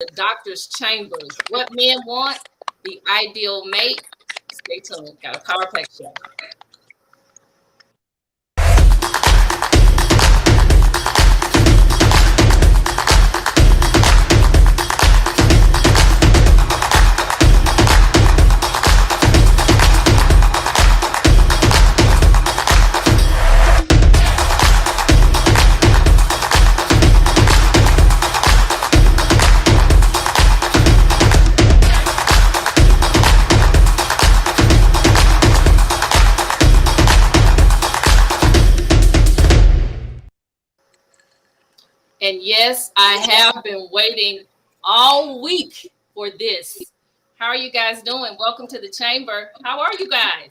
the doctor's chambers. What men want, the ideal mate. Stay tuned. Got a Power Pack show. And yes, I have been waiting all week for this. How are you guys doing? Welcome to the chamber. How are you guys?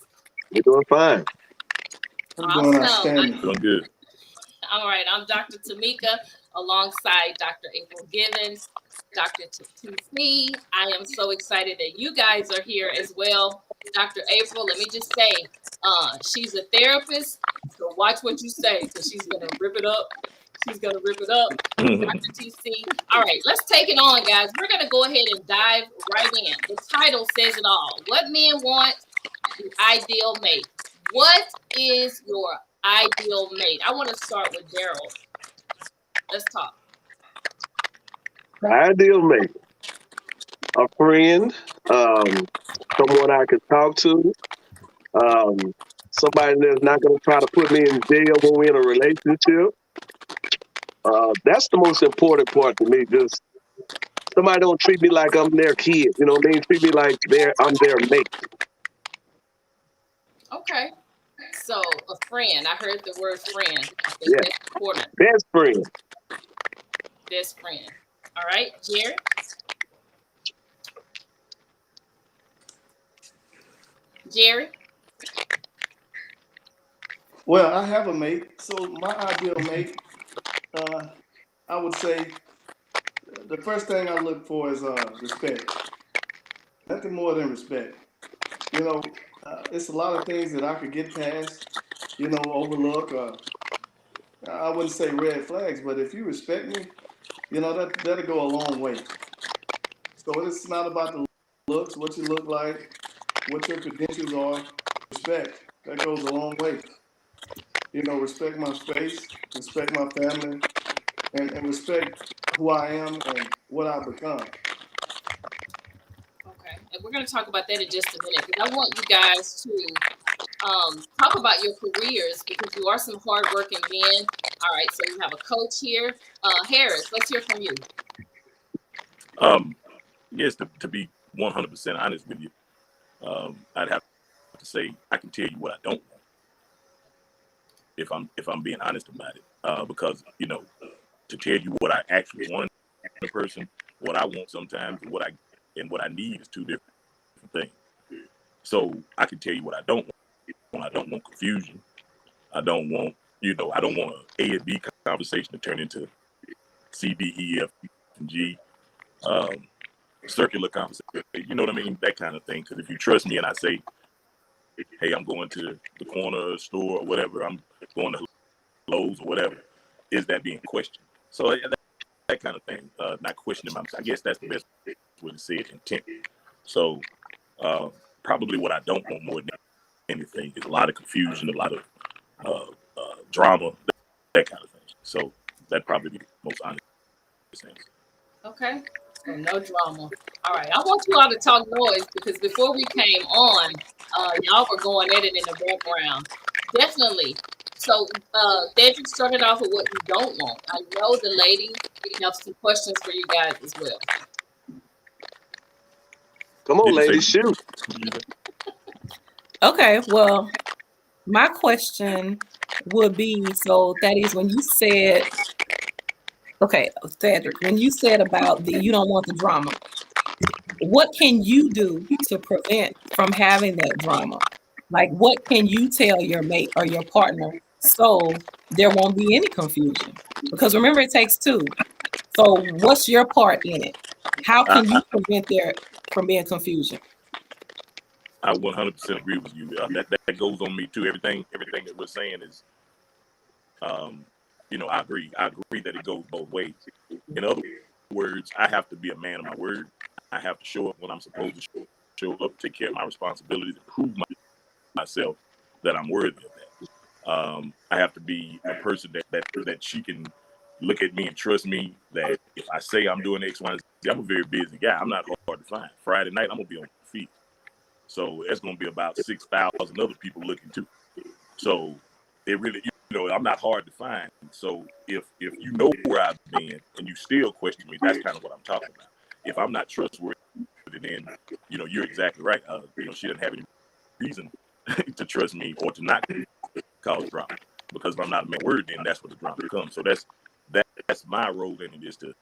We're doing fine. I'm doing Awesome. outstanding. Doing good. All right, I'm Dr. Tamika alongside Dr. April Givens, Dr. TC. I am so excited that you guys are here as well. Dr. April, let me just say, she's a therapist, so watch what you say because she's going to rip it up. She's going to rip it up. Dr. TC. All right, let's take it on, guys. We're going to go ahead and dive right in. The title says it all. What men want, the ideal mate. What is your ideal mate? I want to start with Daryl. Let's talk. The ideal mate, a friend, someone I can talk to, somebody that's not going to try to put me in jail when we're in a relationship. That's the most important part to me. Just somebody don't treat me like I'm their kid. You know what I mean? Treat me like I'm their mate. Okay. So a friend. I heard the word friend. I think Yeah. that's important. Best friend. Best friend. All right, Jerry. Jerry. Well, I have a mate, so my ideal mate, I would say the first thing I look for is respect. Nothing more than respect. You know, it's a lot of things that I could get past, overlook. I wouldn't say red flags, but if you respect me, that'll go a long way. So it's not about the looks, what you look like, what your credentials are. Respect, that goes a long way. Respect my space, respect my family, and respect who I am and what I become. Okay. And we're going to talk about that in just a minute because I want you guys to talk about your careers because you are some hardworking men. All right. So you have a coach here. Harris, let's hear from you. Yes, to be 100% honest with you, I'd have to say I can tell you what I don't want if I'm being honest about it. Because to tell you what I actually want in a person, what I want sometimes, and what I need is two different things. So I can tell you what I don't want. I don't want confusion. I don't want I don't want an A and B conversation to turn into C, D, E, F, and G. Circular conversation, you know what I mean? That kind of thing. Because if you trust me and I say, hey, I'm going to the corner store or whatever, I'm going to Lowe's or whatever, is that being questioned? So that kind of thing, not questioning I guess that's the best way to say it, intent. So probably what I don't want more than anything is a lot of confusion, a lot of drama, that kind of thing. So that'd probably be the most honest answer. Okay. So no drama. All right. I want you all to talk noise because before we came on, y'all were going at it in the background. Definitely. So Dedrick started off with what you don't want. I know the ladies have some questions for you guys as well. Come on, ladies, shoot. Okay, well, my question would be, so that is when you said, okay, Cedric, when you said about you don't want the drama, what can you do to prevent from having that drama? Like, what can you tell your mate or your partner so there won't be any confusion? Because remember, it takes two. So what's your part in it? How can you prevent there from being confusion? I 100% agree with you. That goes on me too. Everything that we're saying is, I agree. I agree that it goes both ways. In other words, I have to be a man of my word. I have to show up when I'm supposed to show up, take care of my responsibilities, and prove myself that I'm worthy of that. I have to be a person that she can look at me and trust me, that if I say I'm doing X, Y, and Z, I'm a very busy guy. I'm not hard to find. Friday night, I'm going to be on my feet. So it's going to be about 6,000 other people looking too. So it really, I'm not hard to find. So if you know where I've been and you still question me, that's kind of what I'm talking about. If I'm not trustworthy, then, you're exactly right. She doesn't have any reason to trust me or to not cause drama. Because if I'm not a man word, then that's where the drama comes. So that's my role in it, is to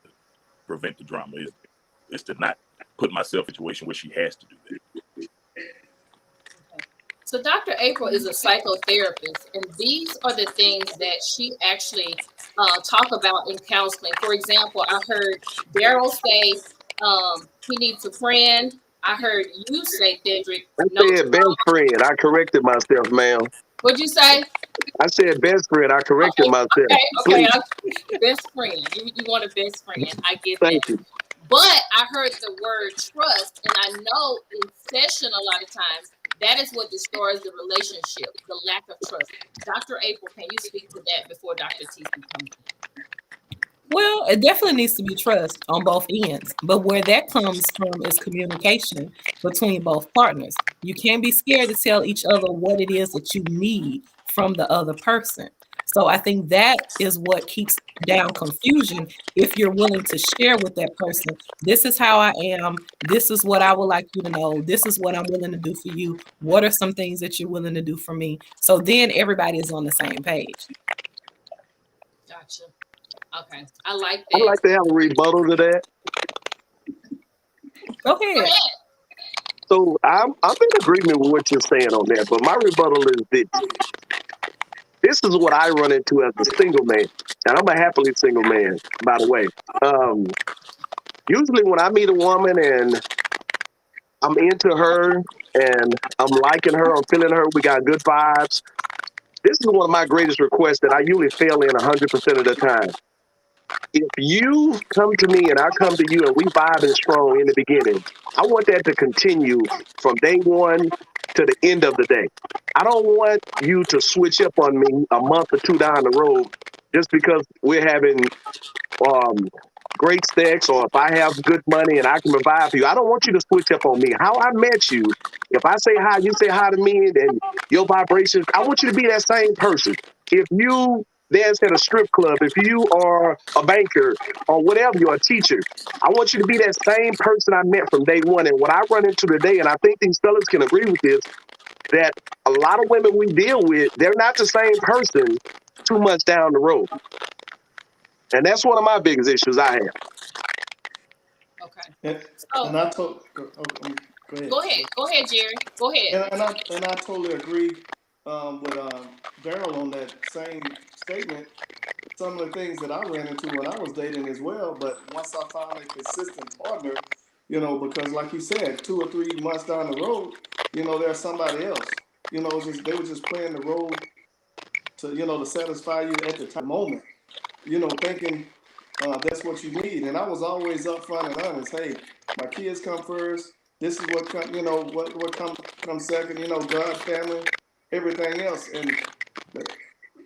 prevent the drama, is to not put myself in a situation where she has to do that. So Dr. April is a psychotherapist, and these are the things that she actually talk about in counseling. For example, I heard Daryl say he needs a friend. I heard you say, Cedric, I no said best drama. friend. I corrected myself, ma'am. What'd you say? I said best friend. I corrected myself. Okay. Please, Best friend. You want a best friend. I get thank that. you. But I heard the word trust, and I know in session a lot of times that is what destroys the relationship, the lack of trust. Dr. April, can you speak to that before Dr. TC comes in? Well, it definitely needs to be trust on both ends. But where that comes from is communication between both partners. You can't be scared to tell each other what it is that you need from the other person. So I think that is what keeps down confusion. If you're willing to share with that person, this is how I am. This is what I would like you to know. This is what I'm willing to do for you. What are some things that you're willing to do for me? So then everybody is on the same page. Gotcha. Okay. I like I'd that. like to have a rebuttal to that. Go Go ahead. ahead. So I'm in agreement with what you're saying on that, but my rebuttal is this. This is what I run into as a single man, and I'm a happily single man, by the way. Usually when I meet a woman and I'm into her and I'm liking her, I'm feeling her, we got good vibes. This is one of my greatest requests that I usually fail in 100% of the time. If you come to me and I come to you and we vibing strong in the beginning, I want that to continue from day one to the end of the day. I don't want you to switch up on me a month or two down the road just because we're having great sex, or if I have good money and I can provide for you. I don't want you to switch up on me. How I met you, if I say hi, you say hi to me, and your vibrations, I want you to be that same person. If you dance at a strip club, if you are a banker or whatever, you're a teacher, I want you to be that same person I met from day one. And what I run into today, and I think these fellas can agree with this, that a lot of women we deal with, they're not the same person 2 months down the road. And that's one of my biggest issues I have. Okay. And, So and I told, go ahead. go ahead, Jerry. Go ahead. And I totally agree with Daryl on that same statement. Some of the things that I ran into when I was dating as well, but once I found a consistent partner, because like you said, 2 or 3 months down the road, there's somebody else. They were just playing the role to satisfy you at the time moment. Thinking that's what you need. And I was always upfront and honest. Hey, my kids come first. This is what come, what comes second. God, family, everything else. And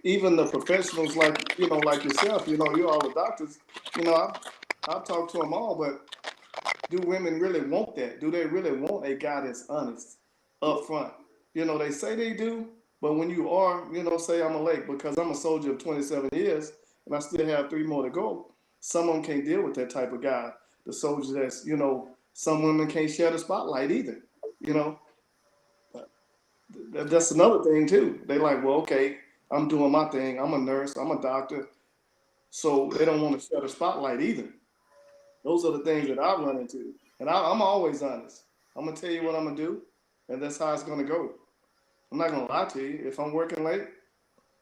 even the professionals like yourself. You're all the doctors. I've talked to them all, but do women really want that? Do they really want a guy that's honest, upfront? They say they do, but when you are, say I'm a lake because I'm a soldier of 27 years and I still have 3 more to go. Some of them can't deal with that type of guy. The soldier that's, some women can't share the spotlight either. You know, that's another thing too. They like, well, okay, I'm doing my thing. I'm a nurse. I'm a doctor. So they don't want to share the spotlight either. Those are the things that I run into. And I'm always honest. I'm going to tell you what I'm going to do, and that's how it's going to go. I'm not going to lie to you. If I'm working late,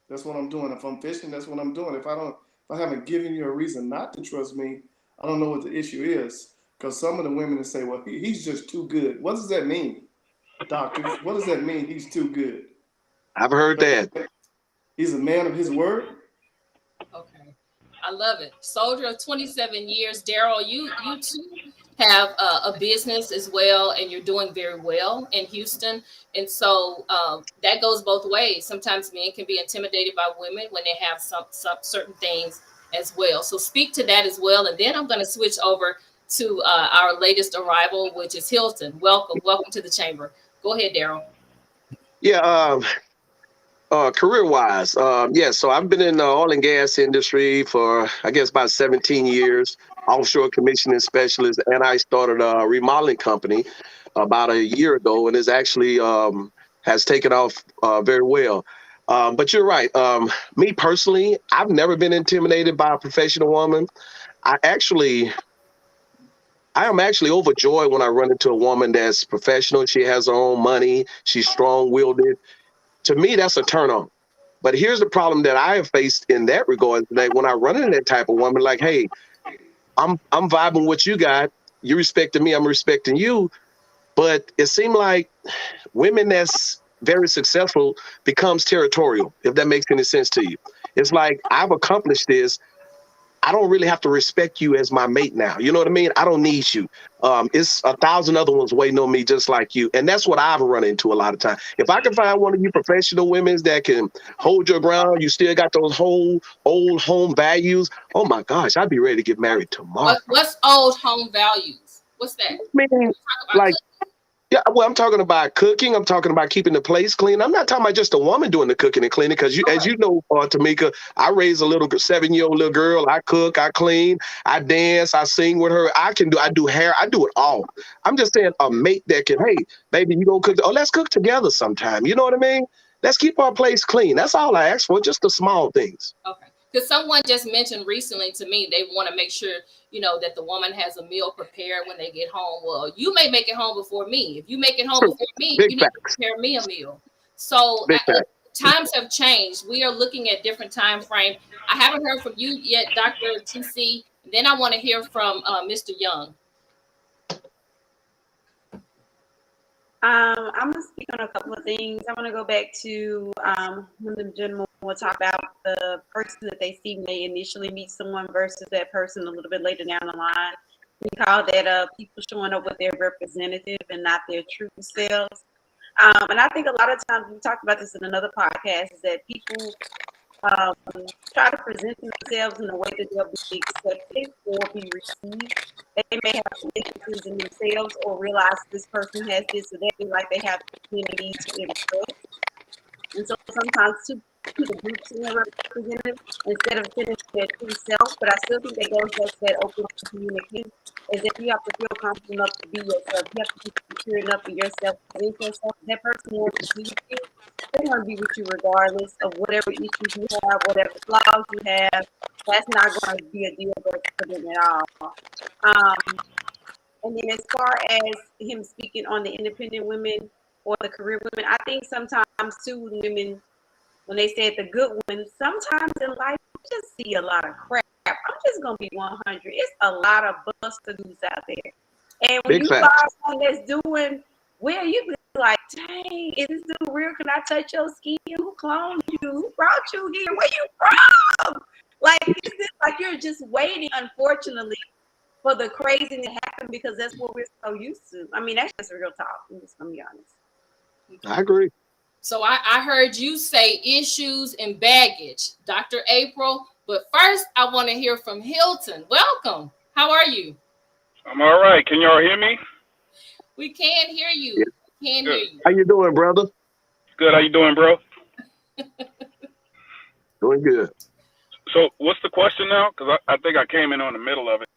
that's what I'm doing. If I'm fishing, that's what I'm doing. If I haven't given you a reason not to trust me, I don't know what the issue is. Because some of the women say, well, he's just too good. What does that mean, doctor? What does that mean, he's too good? I've heard that. He's a man of his word? Okay. I love it. Soldier of 27 years. Daryl, you too have a business as well, and you're doing very well in Houston. And so that goes both ways. Sometimes men can be intimidated by women when they have some certain things as well. So speak to that as well. And then I'm going to switch over to our latest arrival, which is Hilton. Welcome to the chamber. Go ahead, Daryl. Yeah, career wise, yeah. So I've been in the oil and gas industry for I guess about 17 years, offshore commissioning specialist, and I started a remodeling company about a year ago, and it's actually has taken off very well. But you're right. Me personally, I've never been intimidated by a professional woman. I actually I am actually overjoyed when I run into a woman that's professional. She has her own money. She's strong-willed. To me, that's a turn on. But here's the problem that I have faced in that regard: that when I run into that type of woman, like, hey, I'm vibing what you got. You respecting me, I'm respecting you. But it seemed like women that's very successful becomes territorial, if that makes any sense to you. It's like I've accomplished this. I don't really have to respect you as my mate now. You know what I mean? I don't need you. It's a thousand other ones waiting on me just like you. And that's what I've run into a lot of time. If I can find one of you professional women that can hold your ground, you still got those whole old home values. Oh my gosh, I'd be ready to get married tomorrow. What's old home values? What's that? I mean, Talk about like, yeah, well, I'm talking about cooking. I'm talking about keeping the place clean. I'm not talking about just a woman doing the cooking and cleaning, because as you know, Tamika, I raised a little 7-year-old little girl. I cook, I clean, I dance, I sing with her. I do hair, I do it all. I'm just saying a mate that can, hey, baby, you gonna cook? Oh, let's cook together sometime. You know what I mean? Let's keep our place clean. That's all I ask for, just the small things. Okay. Because someone just mentioned recently to me, they want to make sure, that the woman has a meal prepared when they get home. Well, you may make it home before me. If you make it home True. before me, Big you need to facts. prepare me a meal. So Big facts. times have changed. We are looking at different time frame. I haven't heard from you yet, Dr. TC. Then I want to hear from Mr. Young. I'm gonna speak on a couple of things. I want to go back to when the gentleman will talk about the person that they see when they initially meet someone versus that person a little bit later down the line. We call that people showing up with their representative and not their true selves. And I think a lot of times, we talked about this in another podcast, is that people um, try to present themselves in a way that they'll be accepted or be received. They may have differences in themselves or realize this person has this or that, feel like they have the opportunity to impress. And so sometimes to the groups in their representative instead of sitting their true self, but I still think that goes back to that open communication, is that you have to feel comfortable enough to be yourself. You have to be secure enough in yourself, present yourself. That person wants to be with you. They want to be with you regardless of whatever issues you have, whatever flaws you have. That's not going to be a deal breaker for them at all. And then as far as him speaking on the independent women or the career women, I think sometimes too, women, when they said the good ones, sometimes in life you just see a lot of crap. I'm just gonna be 100. It's a lot of bust-a-doos out there. And when Big you facts. find someone that's doing well, you be like, dang, is this dude real? Can I touch your skin? Who cloned you? Who brought you here? Where you from? Like, it's just like you're just waiting, unfortunately, for the crazy to happen, because that's what we're so used to. I mean, that's just real talk. I'm just gonna be honest. I agree. So I heard you say issues and baggage, Dr. April. But first, I want to hear from Hilton. Welcome. How are you? I'm all right. Can y'all hear me? We can hear you. Yeah. We can Good. hear you. How you doing, brother? Good. How you doing, bro? Doing good. So what's the question now? Because I think I came in on the middle of it.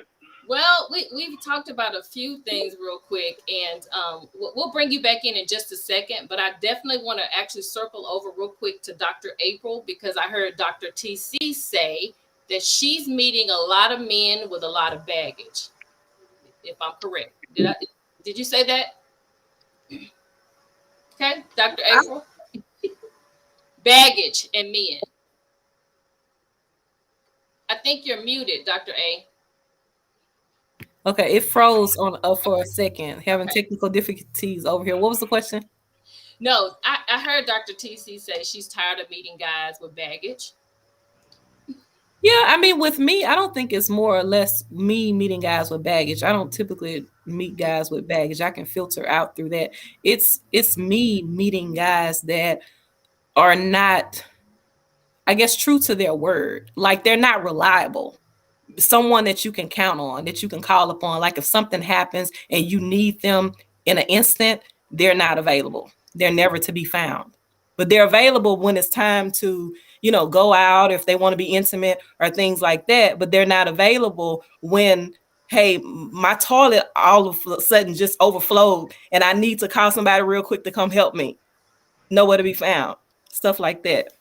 Well, we've talked about a few things real quick, and we'll bring you back in just a second. But I definitely want to actually circle over real quick to Dr. April, because I heard Dr. TC say that she's meeting a lot of men with a lot of baggage, if I'm correct. Did you say that? Okay, Dr. April? Baggage and men. I think you're muted, Dr. A. Okay, it froze on for a second, having technical difficulties over here. What was the question? No, I heard Dr. TC say she's tired of meeting guys with baggage. Yeah, I mean, with me, I don't think it's more or less me meeting guys with baggage. I don't typically meet guys with baggage. I can filter out through that. It's me meeting guys that are not, I guess, true to their word. Like they're not reliable. Someone that you can count on, that you can call upon. Like if something happens and you need them in an instant, they're not available. They're never to be found. But they're available when it's time to, go out if they want to be intimate or things like that. But they're not available when, hey, my toilet all of a sudden just overflowed and I need to call somebody real quick to come help me. Nowhere to be found. Stuff like that.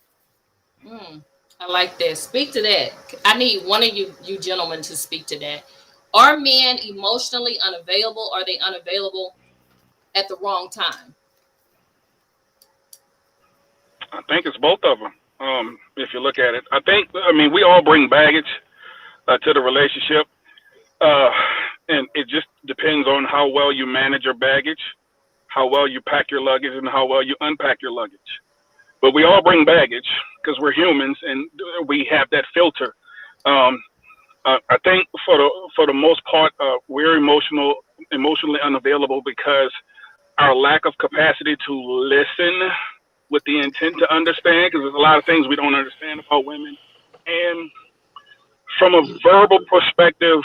Mm, I like that. Speak to that. I need one of you gentlemen to speak to that. Are men emotionally unavailable? Are they unavailable at the wrong time? I think it's both of them. If you look at it, I mean, we all bring baggage to the relationship, uh, and it just depends on how well you manage your baggage, how well you pack your luggage, and how well you unpack your luggage. But we all bring baggage because we're humans and we have that filter. Um, I think for the most part, we're emotionally unavailable because our lack of capacity to listen with the intent to understand, because there's a lot of things we don't understand about women. And from a verbal perspective,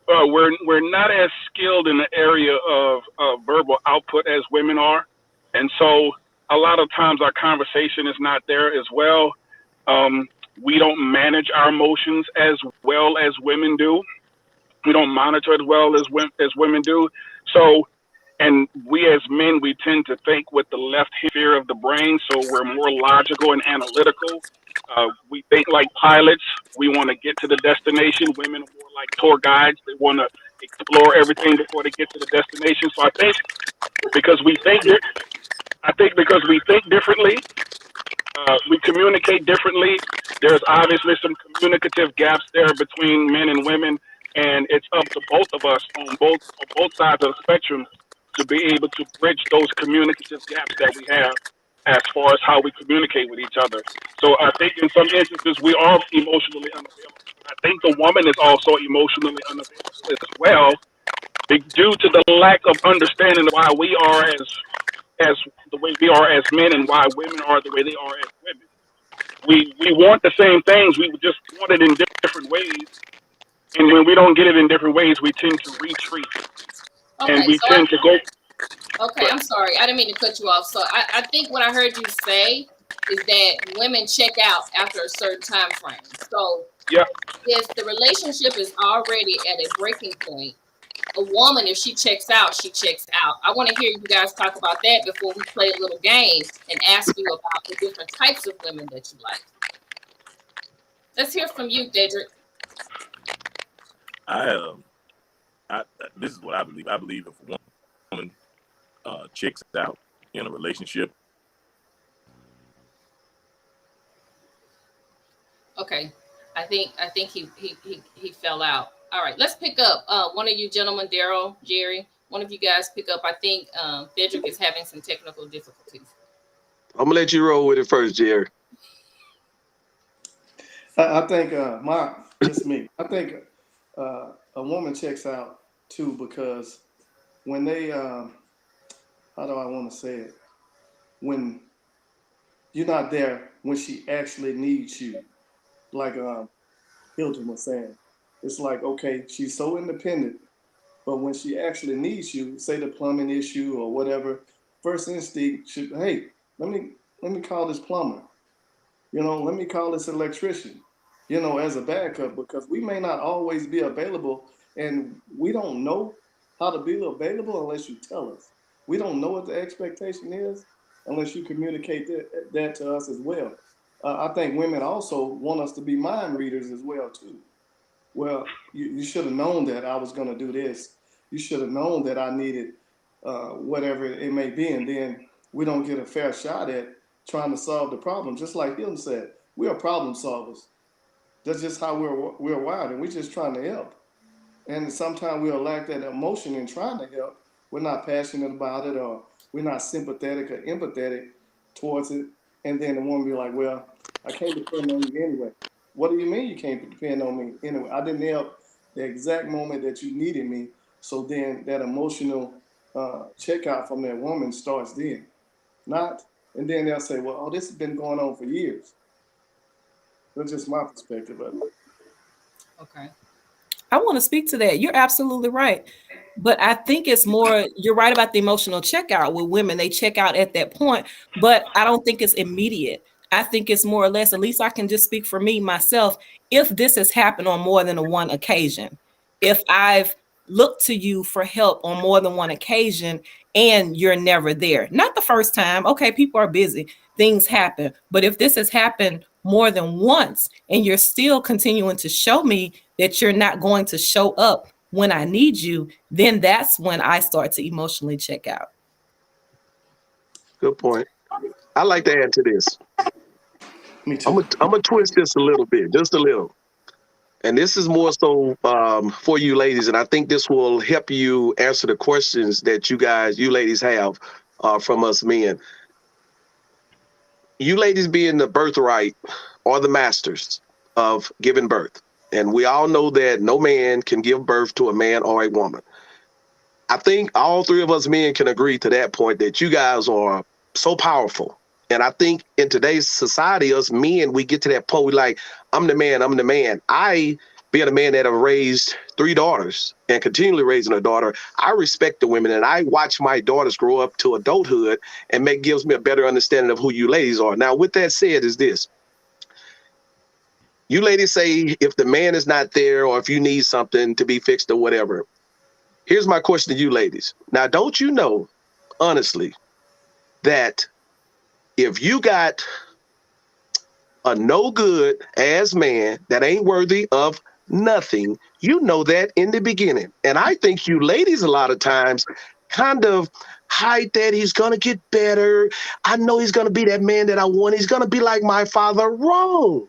we're not as skilled in the area of verbal output as women are, and so a lot of times our conversation is not there as well. Um, we don't manage our emotions as well as women do. We don't monitor as well as women do. So, and we as men, we tend to think with the left hemisphere of the brain, so we're more logical and analytical. We think like pilots. We want to get to the destination. Women are more like tour guides. They want to explore everything before they get to the destination. So because we think, I think because we think differently, we communicate differently. There's obviously some communicative gaps there between men and women, and it's up to both of us on both sides of the spectrum to be able to bridge those communicative gaps that we have as far as how we communicate with each other. So I think in some instances we are emotionally unavailable. I think the woman is also emotionally unavailable as well, due to the lack of understanding of why we are as the way we are as men and why women are the way they are as women. We want the same things. We just want it in different ways. And when we don't get it in different ways, we tend to retreat and Okay, we so tend to go. okay, I'm sorry. I didn't mean to cut you off. So I think what I heard you say is that women check out after a certain time frame. So Yeah, if the relationship is already at a breaking point, a woman, if she checks out, she checks out. I want to hear you guys talk about that before we play a little game and ask you about the different types of women that you like. Let's hear from you, Dedrick. I I this is what I believe. I believe if a woman checks out in a relationship. Okay, I think he fell out. All right, let's pick up one of you gentlemen, Daryl, Jerry. One of you guys pick up. I think Dedrick is having some technical difficulties. I'm gonna let you roll with it first, Jerry. I think just me. I think a woman checks out too because when they how do I want to say it? When you're not there when she actually needs you, like Hilton was saying, it's like okay, she's so independent, but when she actually needs you, say the plumbing issue or whatever, first instinct should, hey, let me call this plumber. Let me call this electrician, as a backup because we may not always be available and we don't know how to be available unless you tell us. We don't know what the expectation is unless you communicate that to us as well. I think women also want us to be mind readers as well too. Well, you should have known that I was going to do this. You should have known that I needed whatever it may be. And then we don't get a fair shot at trying to solve the problem. Just like him said, we are problem solvers. That's just how we're wired, and we're just trying to help. And sometimes we'll lack that emotion in trying to help. We're not passionate about it, or we're not sympathetic or empathetic towards it. And then the woman be like, "Well, I can't depend on you anyway." What do you mean you can't depend on me? Anyway, I didn't help the exact moment that you needed me. So then that emotional checkout from that woman starts then. Not, and then they'll say, well, oh, this has been going on for years. That's just my perspective of it. Okay. I want to speak to that. You're absolutely right. But I think it's more, you're right about the emotional checkout with women. They check out at that point, but I don't think it's immediate. I think it's more or less, at least I can just speak for me, myself. If this has happened on more than one occasion, if I've looked to you for help on more than one occasion and you're never there, not the first time, okay, people are busy, things happen. But if this has happened more than once and you're still continuing to show me that you're not going to show up when I need you, then that's when I start to emotionally check out. Good point. I like to add to this. Me I'm too. gonna twist this a little bit, just a little. And this is more so for you ladies, and I think this will help you answer the questions that you ladies have from us men. You ladies being the birthright or the masters of giving birth. And we all know that no man can give birth to a man or a woman. I think all three of us men can agree to that point that you guys are so powerful. And I think in today's society, us men, we get to that point, we like, I'm the man, I'm the man. I, being a man that have raised three daughters and continually raising a daughter, I respect the women and I watch my daughters grow up to adulthood and gives me a better understanding of who you ladies are. Now, with that said, is this. You ladies say if the man is not there or if you need something to be fixed or whatever. Here's my question to you ladies. Now, don't you know, honestly, that if you got a no good ass man that ain't worthy of nothing, you know that in the beginning. And I think you ladies a lot of times kind of hide that he's going to get better. I know he's going to be that man that I want. He's going to be like my father. Wrong.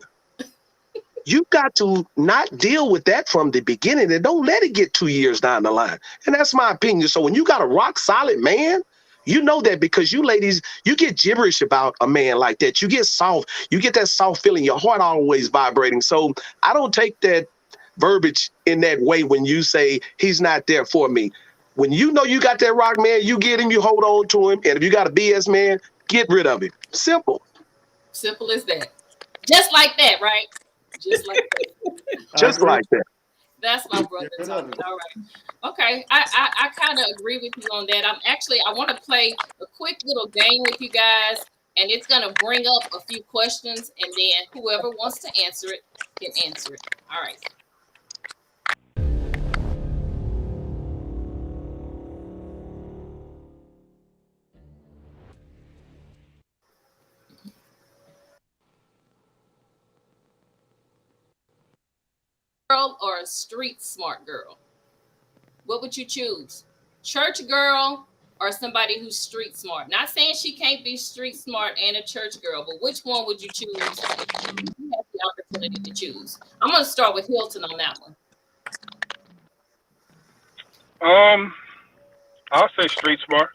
You got to not deal with that from the beginning and don't let it get 2 years down the line. And that's my opinion. So when you got a rock solid man, you know that because you ladies, you get gibberish about a man like that. You get soft. You get that soft feeling. Your heart always vibrating. So I don't take that verbiage in that way when you say he's not there for me. When you know you got that rock man, you get him, you hold on to him. And if you got a BS man, get rid of him. Simple. Simple as that. Just like that, right? Just like that. Just like that. That's my brother talking. All right. Okay. I kind of agree with you on that. I want to play a quick little game with you guys, and it's going to bring up a few questions, and then whoever wants to answer it can answer it. All right. Girl or a street smart girl? What would you choose? Church girl or somebody who's street smart? Not saying she can't be street smart and a church girl, but which one would you choose? You have the opportunity to choose. I'm going to start with Hilton on that one. I'll say street smart.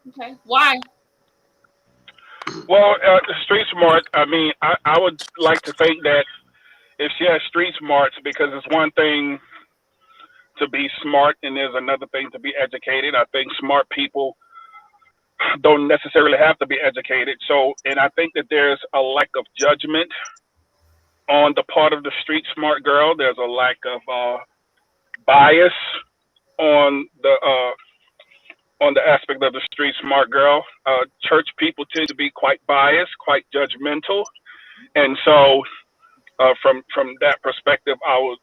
Okay. Why? Well, street smart. I mean, I would like to think that if she has street smarts, because it's one thing to be smart and there's another thing to be educated. I think smart people don't necessarily have to be educated. So, and I think that there's a lack of judgment on the part of the street smart girl. There's a lack of bias on the aspect of the street smart girl. Church people tend to be quite biased, quite judgmental, and so from that perspective, I would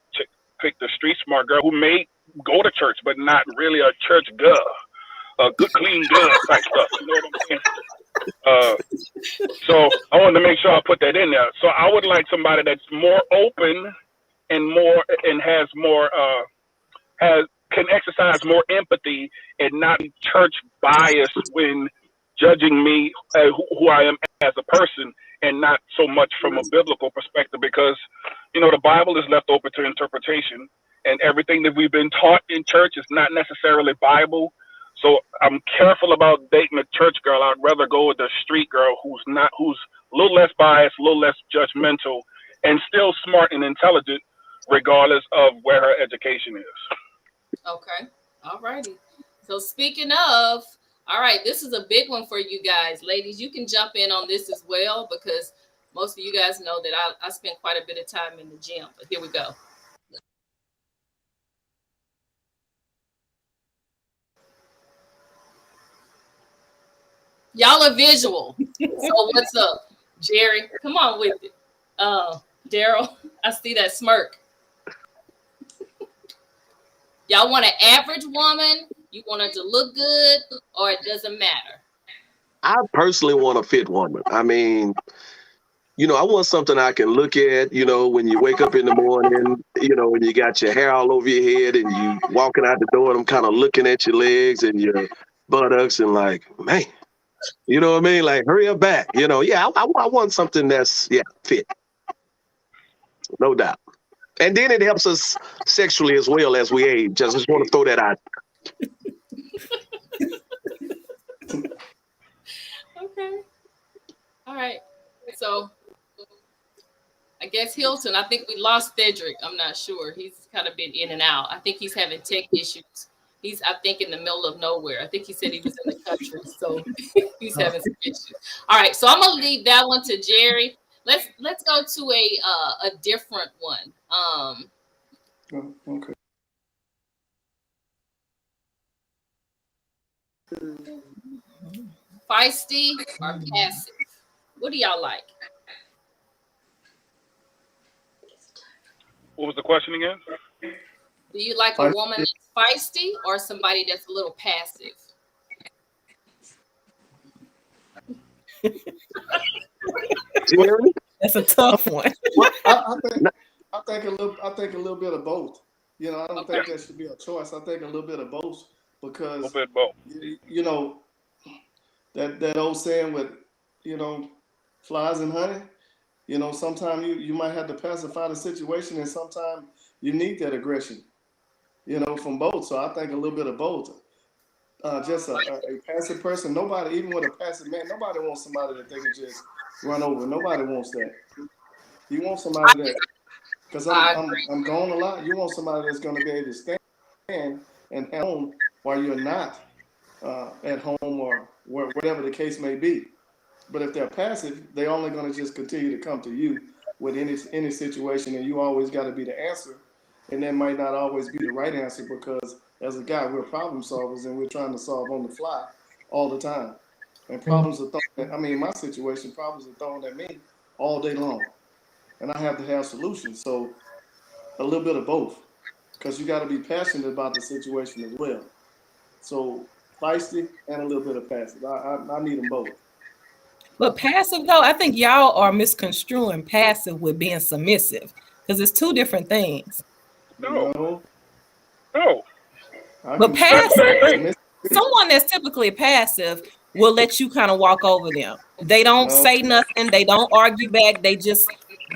pick the street smart girl who may go to church, but not really a church girl, a good clean good type stuff. You know what I'm saying? So I wanted to make sure I put that in there. So I would like somebody that's more open and has more can exercise more empathy and not be church biased when judging me who I am as a person, and not so much from a biblical perspective, because the Bible is left open to interpretation, and everything that we've been taught in church is not necessarily Bible. So I'm careful about dating a church girl. I'd rather go with a street girl who's a little less biased, a little less judgmental, and still smart and intelligent, regardless of where her education is. Okay. All righty. So speaking of, all right, this is a big one for you guys. Ladies, you can jump in on this as well because most of you guys know that I spend quite a bit of time in the gym. But here we go. Y'all are visual. So what's up, Jerry? Come on with it. Daryl, I see that smirk. Y'all want an average woman? You want her to look good, or it doesn't matter? I personally want a fit woman. I mean, I want something I can look at, when you wake up in the morning, when you got your hair all over your head and you walking out the door and I'm kind of looking at your legs and your buttocks and like, man, you know what I mean? Like, hurry up back. Yeah, I want something that's, fit. No doubt. And then it helps us sexually as well as we age. Just want to throw that out. Okay. All right. So I guess Hilton, I think we lost Cedric. I'm not sure. He's kind of been in and out. I think he's having tech issues. He's, I think, in the middle of nowhere. I think he said he was in the country. So he's having some issues. All right. So I'm going to leave that one to Jerry. Let's go to a different one. Okay. Feisty or passive? What do y'all like? What was the question again? Do you like a woman that's feisty or somebody that's a little passive? Jerry? That's a tough one. I think a little bit of both. I don't think that should be a choice. I think a little bit of both because A little bit both. That old saying with flies and honey. Sometimes you might have to pacify the situation, and sometimes you need that aggression. From both. So I think a little bit of both. Just a passive person. Nobody, even with a passive man, nobody wants somebody that they can just run over. Nobody wants that. You want somebody that, because I'm gone a lot. You want somebody that's going to be able to stand and home while you're not at home or whatever the case may be. But if they're passive, they're only going to just continue to come to you with any situation, and you always got to be the answer. And that might not always be the right answer because as a guy, we're problem solvers and we're trying to solve on the fly all the time. And problems are thrown at, my situation, problems are thrown at me all day long. And I have to have solutions. So a little bit of both because you got to be passionate about the situation as well. So feisty and a little bit of passive. I need them both. But passive, though, I think y'all are misconstruing passive with being submissive because it's two different things. No. But passive, someone that's typically passive will let you kind of walk over them. They don't say nothing. They don't argue back. They just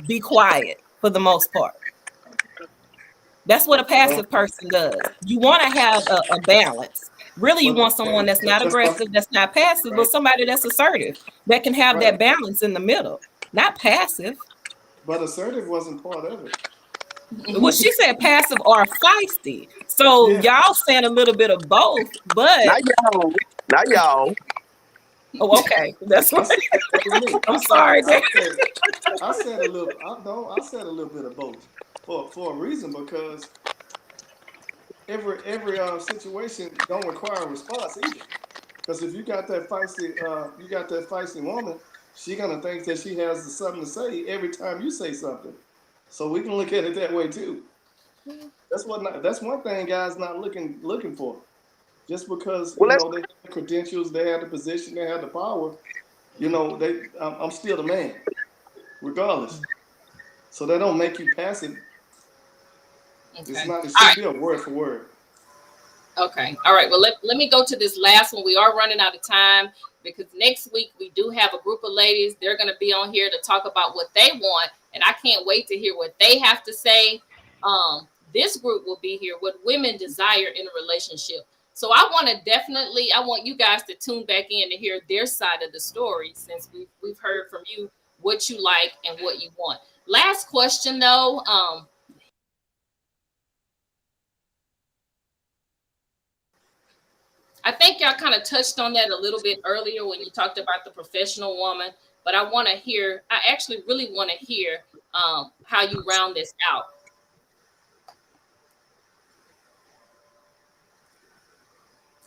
be quiet for the most part. That's what a passive person does. You want to have a balance. Really, you want someone that's not aggressive, that's not passive, but somebody that's assertive, that can have that balance in the middle, not passive. But assertive wasn't part of it. Well, she said passive or feisty. So y'all saying a little bit of both, but Not y'all. Oh, okay. That's what I'm sorry. I said a little bit of both for a reason because every situation don't require a response either. Because if you got that feisty woman, she gonna think that she has something to say every time you say something. So we can look at it that way too. That's one thing guys not looking for. Just because they have the credentials, they have the position, they have the power, I'm still the man, regardless. So they don't make you passive. Okay. It should be a word for word. Okay. All right. Well, let me go to this last one. We are running out of time because next week we do have a group of ladies. They're going to be on here to talk about what they want, and I can't wait to hear what they have to say. This group will be here, what women desire in a relationship. So I want you guys to tune back in to hear their side of the story, since we've heard from you what you like and what you want. Last question though, I think y'all kind of touched on that a little bit earlier when you talked about the professional woman, but I actually really want to hear how you round this out.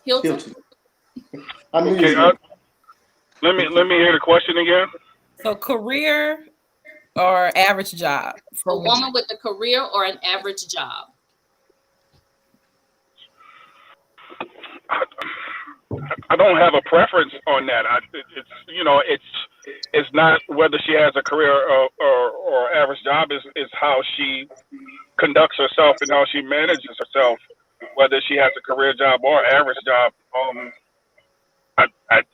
Hilton? I knew Okay, you. let me hear the question again. So career or average job for A women? woman with a career or an average job? I don't have a preference on that. It's not whether she has a career or average job. Is how she conducts herself and how she manages herself, whether she has a career job or average job.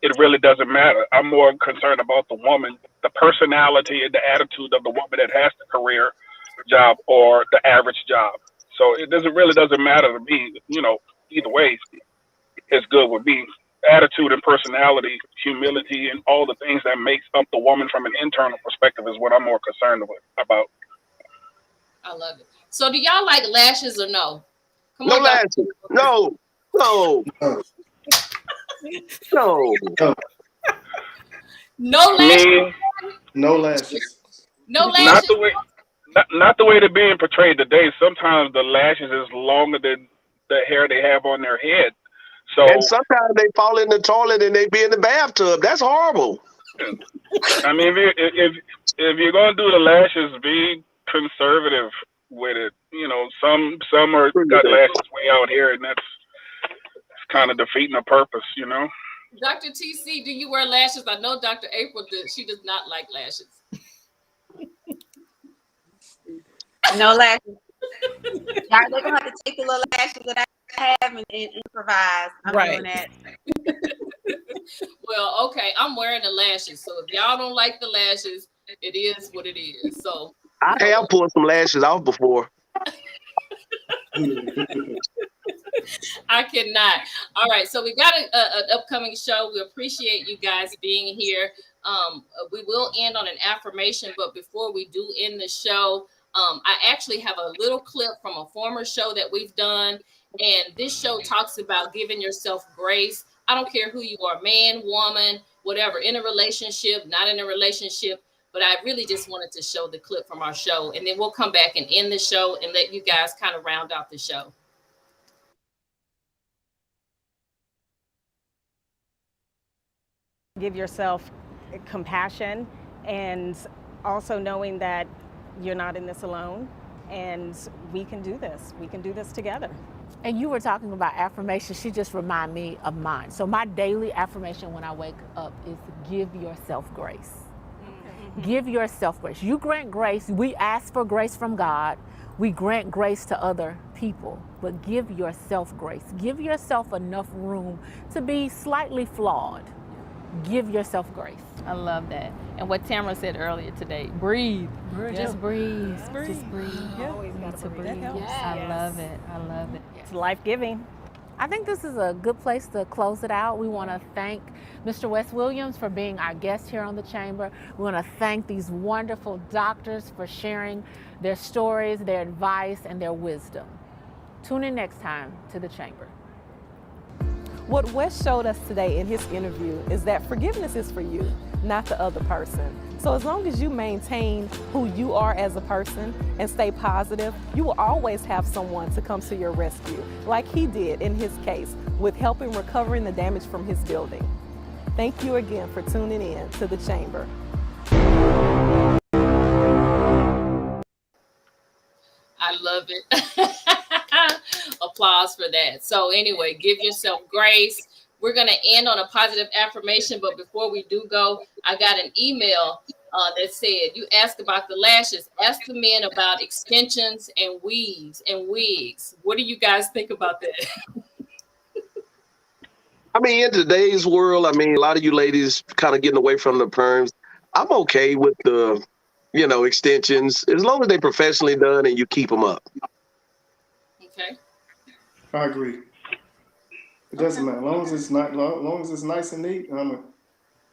It really doesn't matter. I'm more concerned about the woman, the personality and the attitude of the woman that has the career job or the average job. So it really doesn't matter to me. Either way is good with me. Attitude and personality, humility, and all the things that makes up the woman from an internal perspective is what I'm more concerned about. I love it. So do y'all like lashes or no? Come No on, lashes. No. No. No. No lashes. Me, No lashes. No not lashes. the way, not the way they're being portrayed today. Sometimes the lashes is longer than the hair they have on their head. So And sometimes they fall in the toilet and they be in the bathtub. That's horrible. I mean, if you're gonna do the lashes, be conservative with it. Some are got lashes way out here, and that's kind of defeating the purpose. Dr. TC, do you wear lashes? I know Dr. April does. She does not like lashes. No lashes. Y'all, they're gonna have to take the little lashes that I have and improvise. I'm doing that. Well, okay, I'm wearing the lashes. So if y'all don't like the lashes, it is what it is. So I have pulled some lashes off before. I cannot. All right, so we got an upcoming show. We appreciate you guys being here. We will end on an affirmation, but before we do end the show, I actually have a little clip from a former show that we've done, and this show talks about giving yourself grace. I don't care who you are, man, woman, whatever, in a relationship, not in a relationship, but I really just wanted to show the clip from our show, and then we'll come back and end the show and let you guys kind of round out the show. Give yourself compassion, and also knowing that you're not in this alone, and we can do this. We can do this together. And you were talking about affirmation. She just reminded me of mine. So my daily affirmation when I wake up is give yourself grace. Give yourself grace. You grant grace. We ask for grace from God. We grant grace to other people, but give yourself grace. Give yourself enough room to be slightly flawed. Give yourself grace. I love that. And what Tamara said earlier today, breathe. Just breathe. Just breathe. Yeah. Always got to breathe. Yes. I love it. I love it. It's life-giving. I think this is a good place to close it out. We want to thank Mr. Wes Williams for being our guest here on the Chamber. We want to thank these wonderful doctors for sharing their stories, their advice, and their wisdom. Tune in next time to the Chamber. What Wes showed us today in his interview is that forgiveness is for you, not the other person. So as long as you maintain who you are as a person and stay positive, you will always have someone to come to your rescue, like he did in his case, with helping recovering the damage from his building. Thank you again for tuning in to the Chamber. I love it. Applause for that. So anyway, give yourself grace. We're going to end on a positive affirmation, but before we do go, I got an email that said, you asked about the lashes. Ask the men about extensions and weaves and wigs. What do you guys think about that? I mean, in today's world, I mean, a lot of you ladies kind of getting away from the perms. I'm okay with the, extensions, as long as they're professionally done and you keep them up. Okay. I agree. It doesn't matter. As long as it's not, long as it's nice and neat, I'm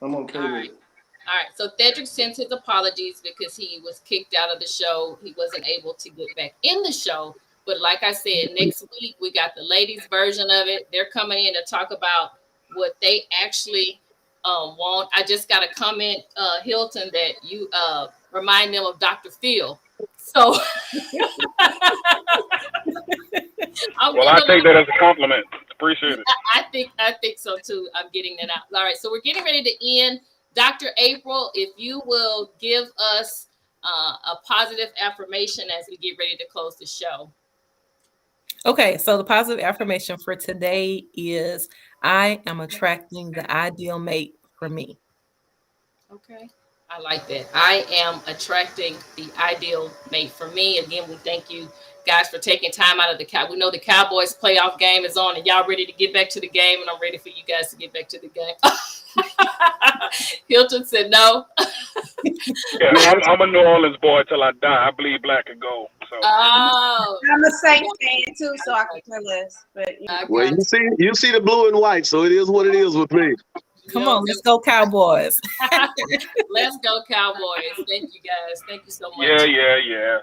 okay with it. All right. So Cedric sends his apologies because he was kicked out of the show. He wasn't able to get back in the show. But like I said, next week we got the ladies' version of it. They're coming in to talk about what they actually want. I just got a comment, Hilton, that you remind them of Dr. Phil. So I take that as a compliment. Appreciate it. I think so too. I'm getting that out. All right, so we're getting ready to end. Dr. April, if you will give us a positive affirmation as we get ready to close the show. Okay, so the positive affirmation for today is I am attracting the ideal mate for me. Okay, I like that. I am attracting the ideal mate for me. Again, we thank you guys for taking time out of we know the Cowboys playoff game is on and y'all ready to get back to the game, and I'm ready for you guys to get back to the game. Hilton said no. Yeah, I'm a New Orleans boy till I die. I bleed black and gold. So. Oh, I'm a Saints fan too, so I can care less. But Well, you see the blue and white, so it is what it is with me. Come on, let's go Cowboys. Let's go Cowboys. Thank you guys. Thank you so much. Yeah.